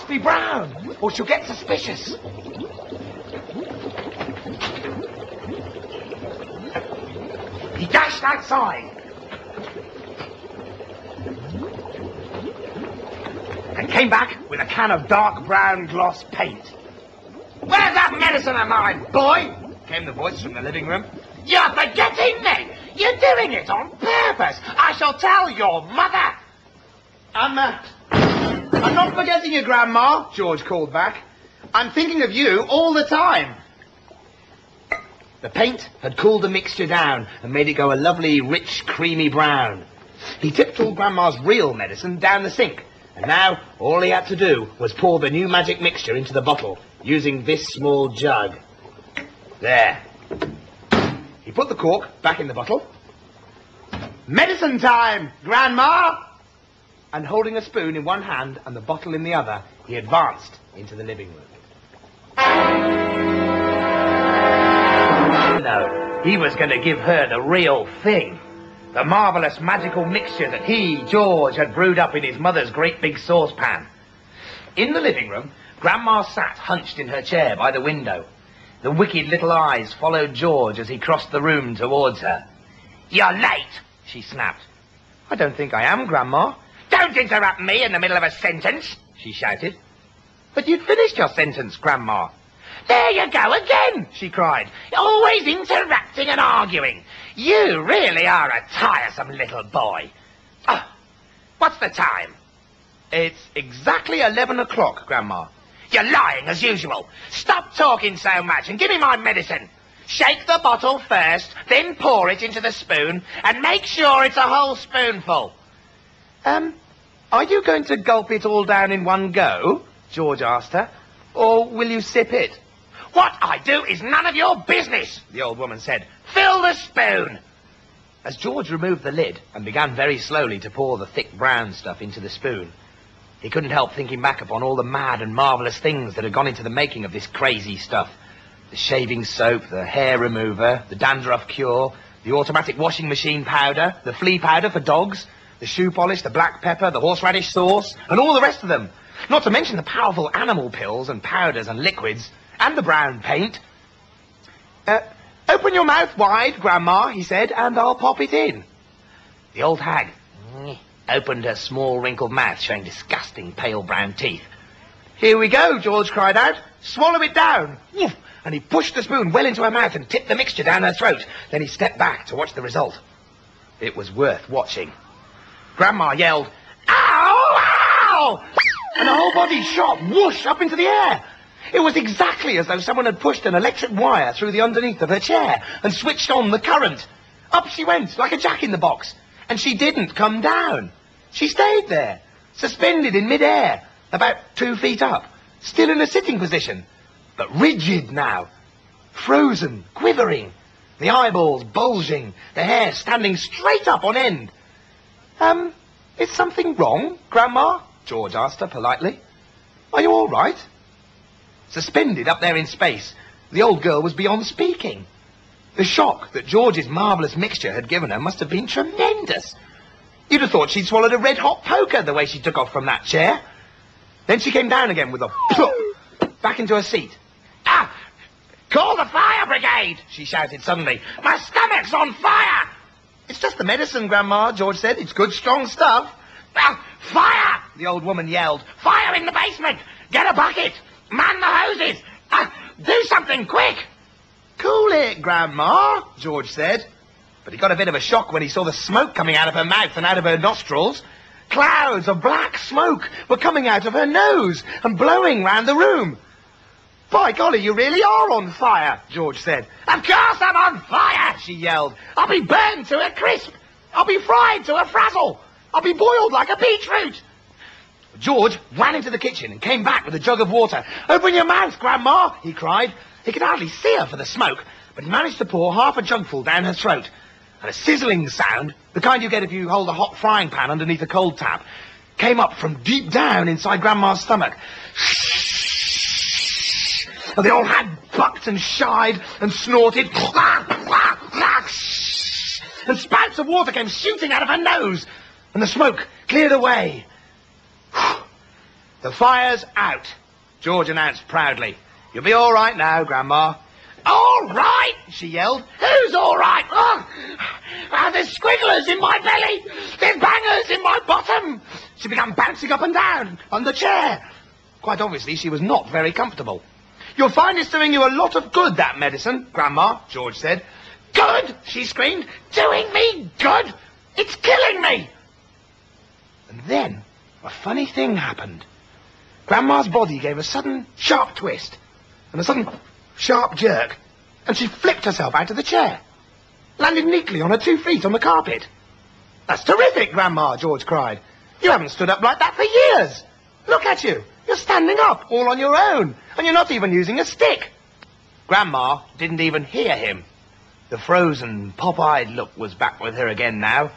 must be brown, or she'll get suspicious. He dashed outside and came back with a can of dark brown gloss paint. "Where's that medicine of mine, boy?" came the voice from the living room. "You're forgetting me! You're doing it on purpose! I shall tell your mother!" I'm not forgetting you, Grandma," George called back. "I'm thinking of you all the time." The paint had cooled the mixture down and made it go a lovely, rich, creamy brown. He tipped all Grandma's real medicine down the sink, and now all he had to do was pour the new magic mixture into the bottle, using this small jug. There. He put the cork back in the bottle. "Medicine time, Grandma!" And holding a spoon in one hand and the bottle in the other, he advanced into the living room. No, he was going to give her the real thing. The marvellous magical mixture that he, George, had brewed up in his mother's great big saucepan. In the living room, Grandma sat hunched in her chair by the window. The wicked little eyes followed George as he crossed the room towards her. "You're late," she snapped. "I don't think I am, Grandma." "Don't interrupt me in the middle of a sentence," she shouted. "But you'd finished your sentence, Grandma." "There you go again," she cried. "Always interrupting and arguing. You really are a tiresome little boy. Oh, what's the time?" "It's exactly 11 o'clock, Grandma." "You're lying as usual. Stop talking so much and give me my medicine. Shake the bottle first, then pour it into the spoon, and make sure it's a whole spoonful." Are you going to gulp it all down in one go?" George asked her. "Or will you sip it?" "What I do is none of your business," the old woman said. "Fill the spoon." As George removed the lid and began very slowly to pour the thick brown stuff into the spoon, he couldn't help thinking back upon all the mad and marvellous things that had gone into the making of this crazy stuff. The shaving soap, the hair remover, the dandruff cure, the automatic washing machine powder, the flea powder for dogs, the shoe polish, the black pepper, the horseradish sauce, and all the rest of them. Not to mention the powerful animal pills and powders and liquids, and the brown paint. "Open your mouth wide, Grandma," he said, "and I'll pop it in." The old hag opened her small wrinkled mouth, showing disgusting pale brown teeth. "Here we go," George cried out. "Swallow it down." Woof! And he pushed the spoon well into her mouth and tipped the mixture down her throat. Then he stepped back to watch the result. It was worth watching. Grandma yelled, "Ow! Ow!" and her whole body shot whoosh up into the air. It was exactly as though someone had pushed an electric wire through the underneath of her chair and switched on the current. Up she went, like a jack-in-the-box. And she didn't come down. She stayed there, suspended in mid-air, about 2 feet up, still in a sitting position, but rigid now, frozen, quivering, the eyeballs bulging, the hair standing straight up on end. Is something wrong, Grandma?" George asked her politely. "Are you all right?" Suspended up there in space, the old girl was beyond speaking. The shock that George's marvellous mixture had given her must have been tremendous. You'd have thought she'd swallowed a red-hot poker the way she took off from that chair. Then she came down again with a plop, back into her seat. "Ah! Call the fire brigade!" she shouted suddenly. "My stomach's on fire!" "It's just the medicine, Grandma," George said. "It's good, strong stuff." "Ah, fire!" the old woman yelled. "Fire in the basement! Get a bucket! Man the hoses! Do something quick!" "Cool it, Grandma," George said. But he got a bit of a shock when he saw the smoke coming out of her mouth and out of her nostrils. Clouds of black smoke were coming out of her nose and blowing round the room. "By golly, you really are on fire," George said. "Of course I'm on fire," she yelled. "I'll be burned to a crisp. I'll be fried to a frazzle. I'll be boiled like a beetroot." George ran into the kitchen and came back with a jug of water. "Open your mouth, Grandma," he cried. He could hardly see her for the smoke, but he managed to pour half a jugful down her throat. And a sizzling sound, the kind you get if you hold a hot frying pan underneath a cold tap, came up from deep down inside Grandma's stomach. And the old hag bucked and shied and snorted. And spouts of water came shooting out of her nose. And the smoke cleared away. The fire's out, George announced proudly. You'll be all right now, Grandma. All right, she yelled. Who's all right? There's squigglers in my belly. There's bangers in my bottom. She began bouncing up and down on the chair. Quite obviously, she was not very comfortable. You'll find it's doing you a lot of good, that medicine, Grandma, George said. Good, she screamed. Doing me good? It's killing me. And then a funny thing happened. Grandma's body gave a sudden sharp twist and a sudden sharp jerk, and she flipped herself out of the chair, landed neatly on her 2 feet on the carpet. That's terrific, Grandma, George cried. You haven't stood up like that for years. Look at you. You're standing up all on your own, and you're not even using a stick. Grandma didn't even hear him. The frozen, pop-eyed look was back with her again now,